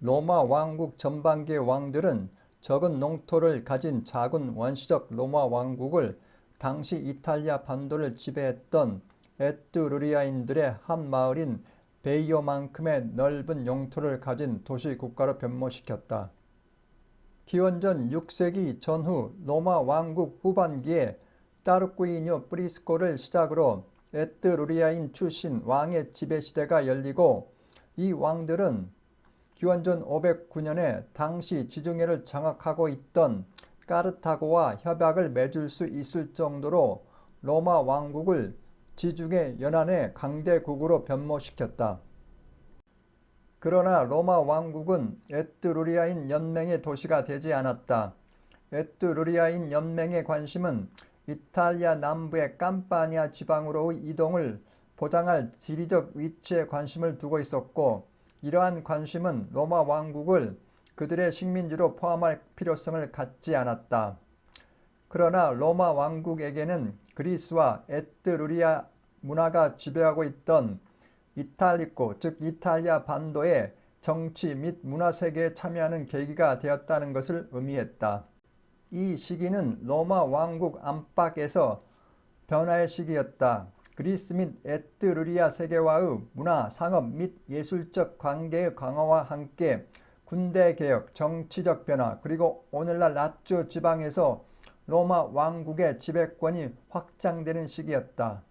로마 왕국 전반기의 왕들은 적은 농토를 가진 작은 원시적 로마 왕국을 당시 이탈리아 반도를 지배했던 에트루리아인들의 한 마을인 베이오만큼의 넓은 영토를 가진 도시 국가로 변모시켰다. 기원전 6세기 전후 로마 왕국 후반기에 따르꾸이뇨 프리스코를 시작으로 에트루리아인 출신 왕의 지배시대가 열리고, 이 왕들은 기원전 509년에 당시 지중해를 장악하고 있던 까르타고와 협약을 맺을 수 있을 정도로 로마 왕국을 지중해 연안의 강대국으로 변모시켰다. 그러나 로마 왕국은 에트루리아인 연맹의 도시가 되지 않았다. 에트루리아인 연맹의 관심은 이탈리아 남부의 캄파니아 지방으로의 이동을 보장할 지리적 위치에 관심을 두고 있었고, 이러한 관심은 로마 왕국을 그들의 식민지로 포함할 필요성을 갖지 않았다. 그러나 로마 왕국에게는 그리스와 에트루리아 문화가 지배하고 있던 이탈리코, 즉 이탈리아 반도의 정치 및 문화 세계에 참여하는 계기가 되었다는 것을 의미했다. 이 시기는 로마 왕국 안팎에서 변화의 시기였다. 그리스 및 에트루리아 세계와의 문화, 상업 및 예술적 관계의 강화와 함께 군대개혁, 정치적 변화, 그리고 오늘날 라츠오 지방에서 로마 왕국의 지배권이 확장되는 시기였다.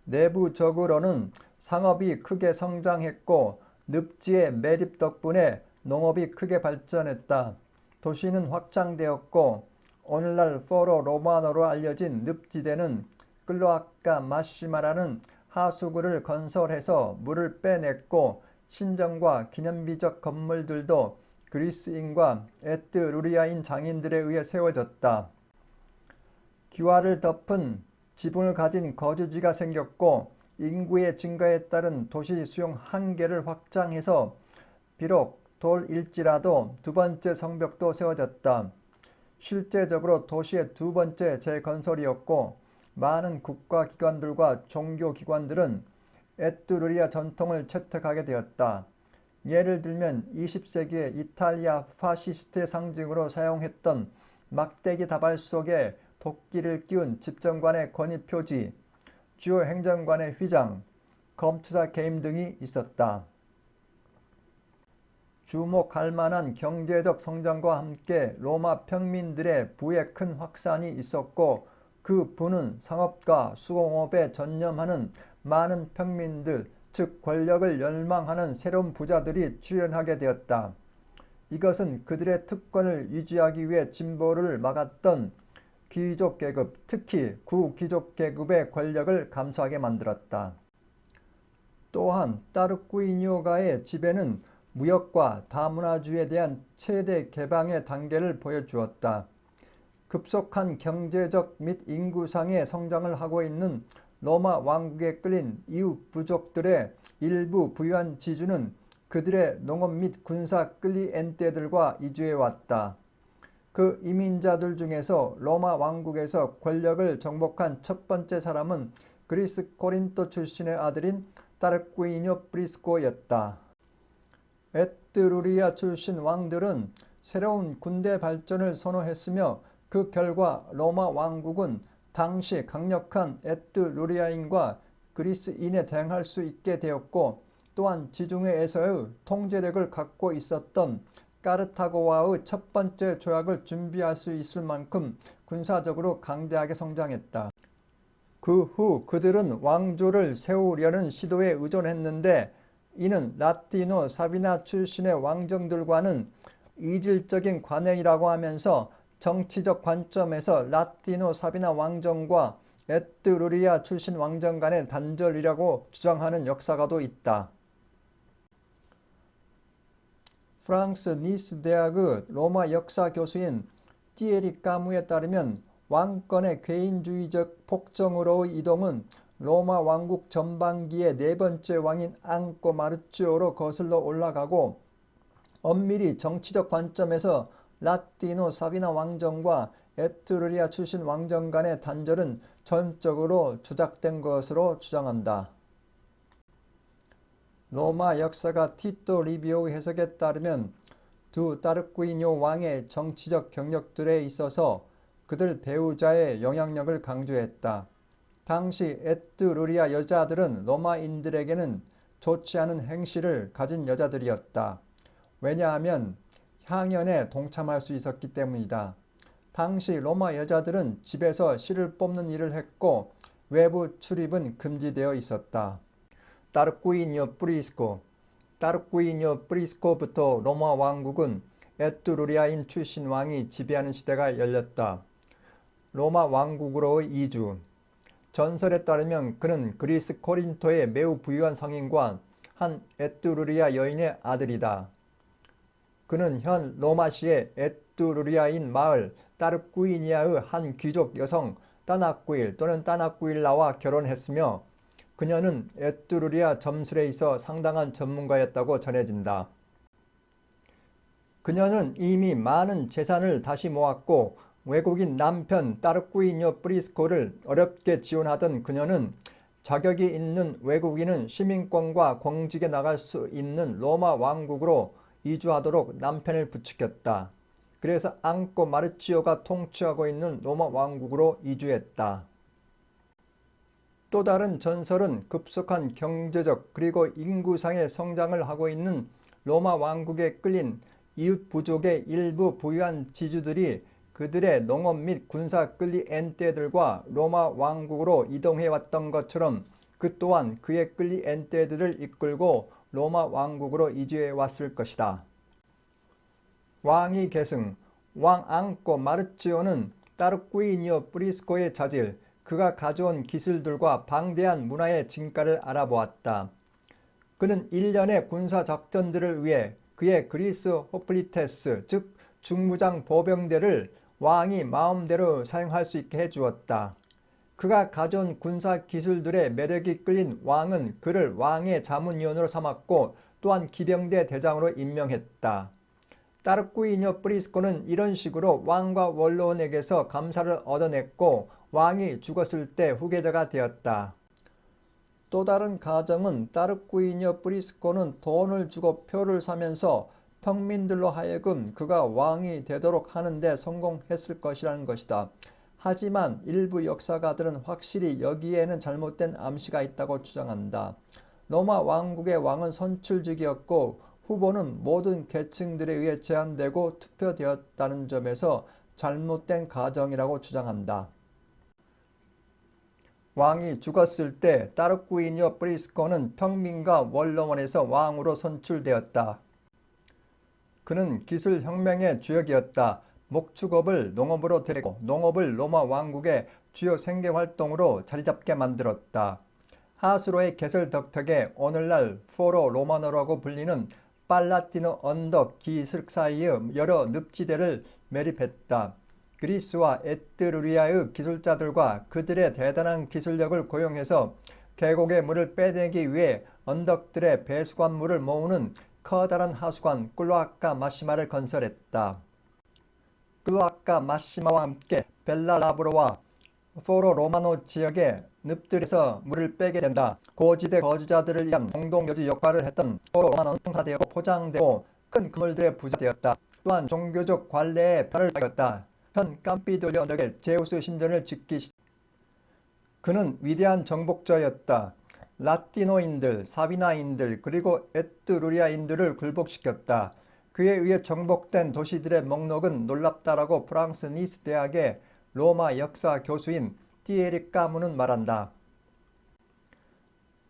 내부적으로는 상업이 크게 성장했고, 늪지의 매립 덕분에 농업이 크게 발전했다. 도시는 확장되었고, 오늘날 포로 로마노로 알려진 늪지대는 클로아카 마시마라는 하수구를 건설해서 물을 빼냈고, 신전과 기념비적 건물들도 그리스인과 에트루리아인 장인들에 의해 세워졌다. 기와를 덮은 지붕을 가진 거주지가 생겼고, 인구의 증가에 따른 도시 수용 한계를 확장해서 비록 돌일지라도 두 번째 성벽도 세워졌다. 실제적으로 도시의 두 번째 재건설이었고, 많은 국가기관들과 종교기관들은 에트루리아 전통을 채택하게 되었다. 예를 들면 20세기에 이탈리아 파시스트의 상징으로 사용했던 막대기 다발 속에 도끼를 끼운 집정관의 권위표지, 주요 행정관의 휘장, 검투사 게임 등이 있었다. 주목할 만한 경제적 성장과 함께 로마 평민들의 부의 큰 확산이 있었고, 그 부는 상업과 수공업에 전념하는 많은 평민들, 즉 권력을 열망하는 새로운 부자들이 출현하게 되었다. 이것은 그들의 특권을 유지하기 위해 진보를 막았던 귀족계급, 특히 구귀족계급의 권력을 감소하게 만들었다. 또한 따르꾸이뇨가의 지배는 무역과 다문화주의에 대한 최대 개방의 단계를 보여주었다. 급속한 경제적 및 인구상의 성장을 하고 있는 로마 왕국에 끌린 이웃 부족들의 일부 부유한 지주는 그들의 농업 및 군사 클리엔테들과 이주해 왔다. 그 이민자들 중에서 로마 왕국에서 권력을 정복한 첫 번째 사람은 그리스 코린토 출신의 아들인 따르꾸이뇨 프리스코였다. 에트루리아 출신 왕들은 새로운 군대 발전을 선호했으며, 그 결과 로마 왕국은 당시 강력한 에트루리아인과 그리스인에 대항할 수 있게 되었고, 또한 지중해에서의 통제력을 갖고 있었던 까르타고와의 첫 번째 조약을 준비할 수 있을 만큼 군사적으로 강대하게 성장했다. 그 후 그들은 왕조를 세우려는 시도에 의존했는데, 이는 라티노 사비나 출신의 왕정들과는 이질적인 관행이라고 하면서 정치적 관점에서 라티노 사비나 왕정과 에트루리아 출신 왕정 간의 단절이라고 주장하는 역사가도 있다. 프랑스 니스 대학의 로마 역사 교수인 티에리 까무에 따르면 왕권의 개인주의적 폭정으로의 이동은 로마 왕국 전반기의 네 번째 왕인 앙코 마르치오로 거슬러 올라가고, 엄밀히 정치적 관점에서 라티노 사비나 왕정과 에트루리아 출신 왕정 간의 단절은 전적으로 조작된 것으로 주장한다. 로마 역사가 티토 리비오 해석에 따르면 두 따르쿠이뇨 왕의 정치적 경력들에 있어서 그들 배우자의 영향력을 강조했다. 당시 에트루리아 여자들은 로마인들에게는 좋지 않은 행실을 가진 여자들이었다. 왜냐하면 향연에 동참할 수 있었기 때문이다. 당시 로마 여자들은 집에서 실을 뽑는 일을 했고 외부 출입은 금지되어 있었다. 따르쿠이뇨 프리스코부터 로마 왕국은 에트루리아인 출신 왕이 지배하는 시대가 열렸다. 로마 왕국으로의 이주. 전설에 따르면 그는 그리스 코린토의 매우 부유한 성인과 한 에트루리아 여인의 아들이다. 그는 현 로마시의 에트루리아인 마을 따르쿠이니아의 한 귀족 여성 따나꾸일 또는 따나꾸일라와 결혼했으며 그녀는 에트루리아 점술에 있어 상당한 전문가였다고 전해진다. 그녀는 이미 많은 재산을 다시 모았고 외국인 남편 따르쿠이뇨 프리스코를 어렵게 지원하던 그녀는 자격이 있는 외국인은 시민권과 공직에 나갈 수 있는 로마 왕국으로 이주하도록 남편을 부추겼다. 그래서 앙코 마르치오가 통치하고 있는 로마 왕국으로 이주했다. 또 다른 전설은 급속한 경제적 그리고 인구상의 성장을 하고 있는 로마 왕국에 끌린 이웃 부족의 일부 부유한 지주들이 그들의 농업 및 군사 끌리 엔떼들과 로마 왕국으로 이동해왔던 것처럼 그 또한 그의 끌리 엔떼들을 이끌고 로마 왕국으로 이주해왔을 것이다. 왕위 계승. 왕 앙코 마르치오는 따르쿠이니오 프리스코의 자질, 그가 가져온 기술들과 방대한 문화의 진가를 알아보았다. 그는 일련의 군사작전들을 위해 그의 그리스 호플리테스, 즉 중무장 보병대를 왕이 마음대로 사용할 수 있게 해주었다. 그가 가져온 군사 기술들의 매력이 끌린 왕은 그를 왕의 자문위원으로 삼았고 또한 기병대 대장으로 임명했다. 따르쿠이뇨 프리스코는 이런 식으로 왕과 원로원에게서 감사를 얻어냈고 왕이 죽었을 때 후계자가 되었다. 또 다른 가정은 따르쿠이뇨 프리스코는 돈을 주고 표를 사면서 평민들로 하여금 그가 왕이 되도록 하는 데 성공했을 것이라는 것이다. 하지만 일부 역사가들은 확실히 여기에는 잘못된 암시가 있다고 주장한다. 로마 왕국의 왕은 선출직이었고 후보는 모든 계층들에 의해 제한되고 투표되었다는 점에서 잘못된 가정이라고 주장한다. 왕이 죽었을 때 따르쿠이뇨 프리스코는 평민과 원로원에서 왕으로 선출되었다. 그는 기술혁명의 주역이었다. 목축업을 농업으로 데리고 농업을 로마 왕국의 주요 생계활동으로 자리잡게 만들었다. 하수로의 개설 덕택에 오늘날 포로 로마노라고 불리는 팔라티노 언덕 기슭 사이의 여러 늪지대를 매립했다. 그리스와 에트루리아의 기술자들과 그들의 대단한 기술력을 고용해서 계곡의 물을 빼내기 위해 언덕들의 배수관물을 모으는 커다란 하수관 클로아카 마시마를 건설했다. 클로아카 마시마와 함께 벨라라브로와 포로 로마노 지역의 늪들에서 물을 빼게 된다. 고지대 거주자들을 위한 공동묘지 역할을 했던 포로 로마노는 통사되고 포장되고 큰 그물들의 부자 되었다. 또한 종교적 관례에 발을 받았다. 현 깜피돌리 언덕에 제우스 신전을 짓기 시작. 그는 위대한 정복자였다. 라티노인들, 사비나인들 그리고 에트루리아인들을 굴복시켰다. 그에 의해 정복된 도시들의 목록은 놀랍다라고 프랑스 니스 대학의 로마 역사 교수인 티에리 까무는 말한다.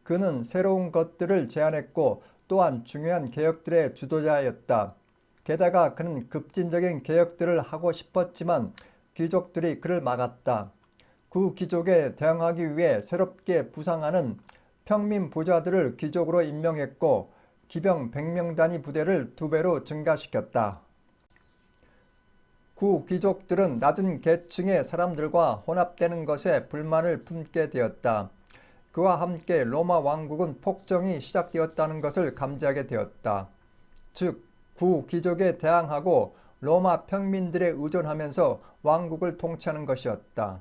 그는 새로운 것들을 제안했고 또한 중요한 개혁들의 주도자였다. 게다가 그는 급진적인 개혁들을 하고 싶었지만 귀족들이 그를 막았다. 그 귀족에 대항하기 위해 새롭게 부상하는 평민 부자들을 귀족으로 임명했고 기병 100명 단위 부대를 2배로 증가시켰다. 그 귀족들은 낮은 계층의 사람들과 혼합되는 것에 불만을 품게 되었다. 그와 함께 로마 왕국은 폭정이 시작되었다는 것을 감지하게 되었다. 즉, 구 귀족에 대항하고 로마 평민들에 의존하면서 왕국을 통치하는 것이었다.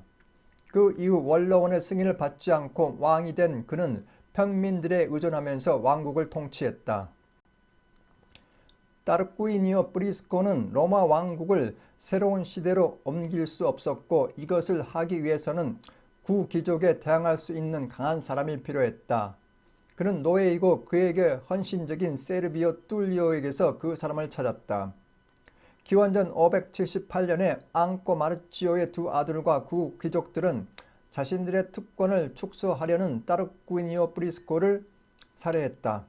그 이후 원로원의 승인을 받지 않고 왕이 된 그는 평민들에 의존하면서 왕국을 통치했다. 따르쿠이니오 브리스코는 로마 왕국을 새로운 시대로 옮길 수 없었고 이것을 하기 위해서는 구귀족에 대항할 수 있는 강한 사람이 필요했다. 그는 노예이고 그에게 헌신적인 세르비오 툴리오에게서 그 사람을 찾았다. 기원전 578년에 앙코 마르치오의 두 아들과 구귀족들은 자신들의 특권을 축소하려는 따르쿠이니오 브리스코를 살해했다.